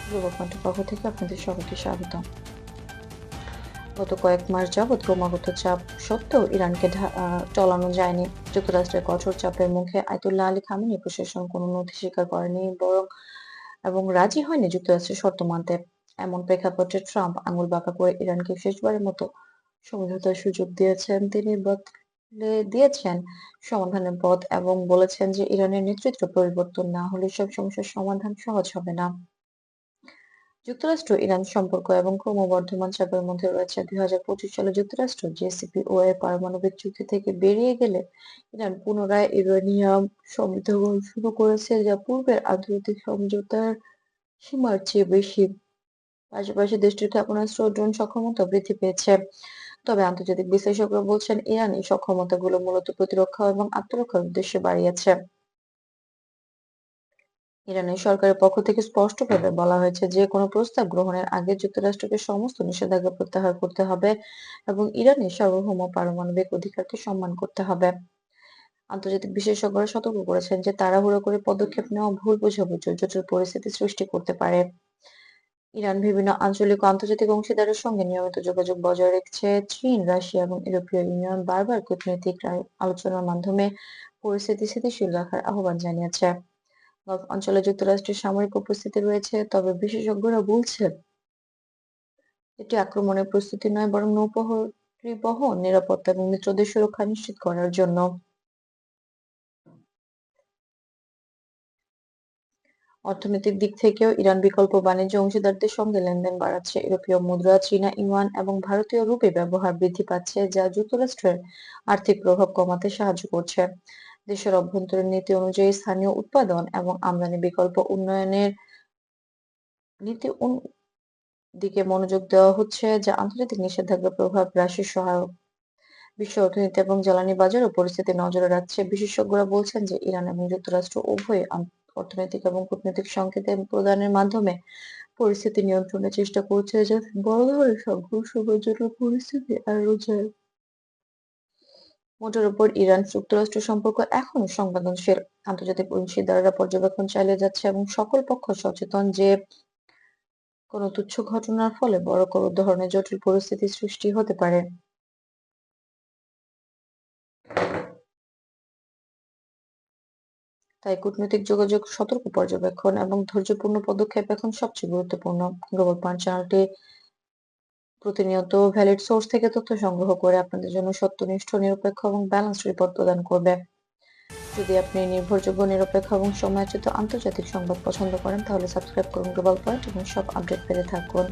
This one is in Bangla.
গ্লোবাল পয়েন্টের পক্ষ থেকে আপনাদের সবাইকে স্বাগত। গত কয়েক মাস যাবৎ ক্রমাগত চাপ সত্ত্বেও ইরানকে টলানো যায়নি। যুক্তরাষ্ট্রের কঠোর চাপের মুখে আয়াতুল্লাহ আলী খামেনি প্রশাসন কোনো নথি স্বীকার করেনি এবং রাজি হয়নি যুক্তরাষ্ট্রের শর্ত মানতে। এমন প্রেক্ষাপটে ট্রাম্প আঙুল বাঁকা করে ইরানকে শেষবারের মতো সমঝোতার সুযোগ দিয়েছেন। তিনি বদলে দিয়েছেন সমাধানের পথ এবং বলেছেন যে ইরানের নেতৃত্ব পরিবর্তন না হলে সব সমস্যার সমাধান সহজ হবে না। যুক্তরাষ্ট্র-ইরান সম্পর্ক এবং ক্রমবর্ধমান চাপের মধ্যে রয়েছে। 2025 সালে যুক্তরাষ্ট্র জেসিপিওএ পারমাণবিক চুক্তি থেকে বেরিয়ে গেলে ইরান পুনরায় ইউরেনিয়াম সমৃদ্ধকরণ শুরু করেছে, যা পূর্বের আন্তর্জাতিক সমঝোতার সীমার চেয়ে বেশি। পাশাপাশি দেশটির ক্ষেপণাস্ত্র ও ড্রোন সক্ষমতা বৃদ্ধি পেয়েছে। তবে আন্তর্জাতিক বিশ্লেষকরা বলছেন ইরান এই সক্ষমতাগুলো মূলত প্রতিরক্ষা এবং আত্মরক্ষার উদ্দেশ্যে বাড়িয়েছে। ইরানের সরকারের পক্ষ থেকে স্পষ্টভাবে বলা হয়েছে যে কোনো প্রস্তাব গ্রহণের আগে যুক্তরাষ্ট্রকে সমস্ত নিষেধাজ্ঞা প্রত্যাহার করতে হবে এবং ইরানের সার্বভৌম পারমাণবিক অধিকারকে সম্মান করতে হবে। আন্তর্জাতিক বিশেষজ্ঞরা সতর্ক করেছেন যে তাড়াহুড়ো করে পদক্ষেপ নেওয়া ভুল বোঝাবুঝি ও জটিল পরিস্থিতি সৃষ্টি করতে পারে। ইরান বিভিন্ন আঞ্চলিক ও আন্তর্জাতিক অংশীদারের সঙ্গে নিয়মিত যোগাযোগ বজায় রেখেছে। চীন, রাশিয়া এবং ইউরোপীয় ইউনিয়ন বারবার কূটনৈতিক আলোচনার মাধ্যমে পরিস্থিতি স্থিতিশীল রাখার আহ্বান জানিয়েছে। গলফ অঞ্চলে যুক্তরাষ্ট্রের সামরিক উপস্থিতি রয়েছে, তবে বিশেষজ্ঞরা বলছেন এটি আক্রমণের প্রস্তুতি নয়, বরং নৌপরিবহন নিরাপত্তা এবং মিত্রদের সুরক্ষা নিশ্চিত করার জন্য। অর্থনৈতিক দিক থেকেও ইরান বিকল্প বাণিজ্য অংশীদারদের সঙ্গে লেনদেন বাড়াচ্ছে। ইউরোপীয় মুদ্রা, চীনা ইউয়ান এবং ভারতীয় রুপি ব্যবহার বৃদ্ধি পাচ্ছে, যা যুক্তরাষ্ট্রের আর্থিক প্রভাব কমাতে সাহায্য করছে। দেশের অভ্যন্তরীণ নীতি অনুযায়ী স্থানীয় উৎপাদন এবং আমদানি বিকল্প উন্নয়নের নীতি দিকে মনোযোগ দেওয়া হচ্ছে, যা আন্তর্জাতিক নিষেধাজ্ঞার প্রভাব হ্রাসে সহায়ক। বিশ্ব অর্থনীতি এবং জ্বালানি বাজারও পরিস্থিতি নজরে রাখছে। বিশেষজ্ঞরা বলছেন যে ইরান এবং যুক্তরাষ্ট্র উভয়ই অর্থনৈতিক এবং কূটনৈতিক সংকেত প্রদানের মাধ্যমে পরিস্থিতি নিয়ন্ত্রণের চেষ্টা করছে, যাতে বড় ধরনের সংঘর্ষ বা জটিল পরিস্থিতি এড়ানো যায়। মোটের উপর ইরান যুক্তরাষ্ট্র সম্পর্ক এখনো সংবেদনশীল। আন্তর্জাতিক অংশীদাররা পর্যবেক্ষণ চালিয়ে যাচ্ছে এবং সকল পক্ষ সচেতন যে কোনো তুচ্ছ ঘটনার ফলে বড় কোনো ধরনের জটিল পরিস্থিতি সৃষ্টি হতে পারে। তাই কূটনৈতিক যোগাযোগ, সতর্ক পর্যবেক্ষণ এবং ধৈর্যপূর্ণ পদক্ষেপ এখন সবচেয়ে গুরুত্বপূর্ণ। গ্লোবাল পয়েন্ট চ্যানেলটি প্রতিনিয়ত ভ্যালিড সোর্স থেকে তথ্য সংগ্রহ করে আপনাদের জন্য সত্যনিষ্ঠ, নিরপেক্ষ এবং ব্যালেন্সড রিপোর্ট প্রদান করবে। যদি আপনি নির্ভরযোগ্য, নিরপেক্ষ এবং সময়োচিত আন্তর্জাতিক সংবাদ পছন্দ করেন, তাহলে সাবস্ক্রাইব করুন গ্লোবাল পয়েন্ট এবং সব আপডেট পেতে থাকুন।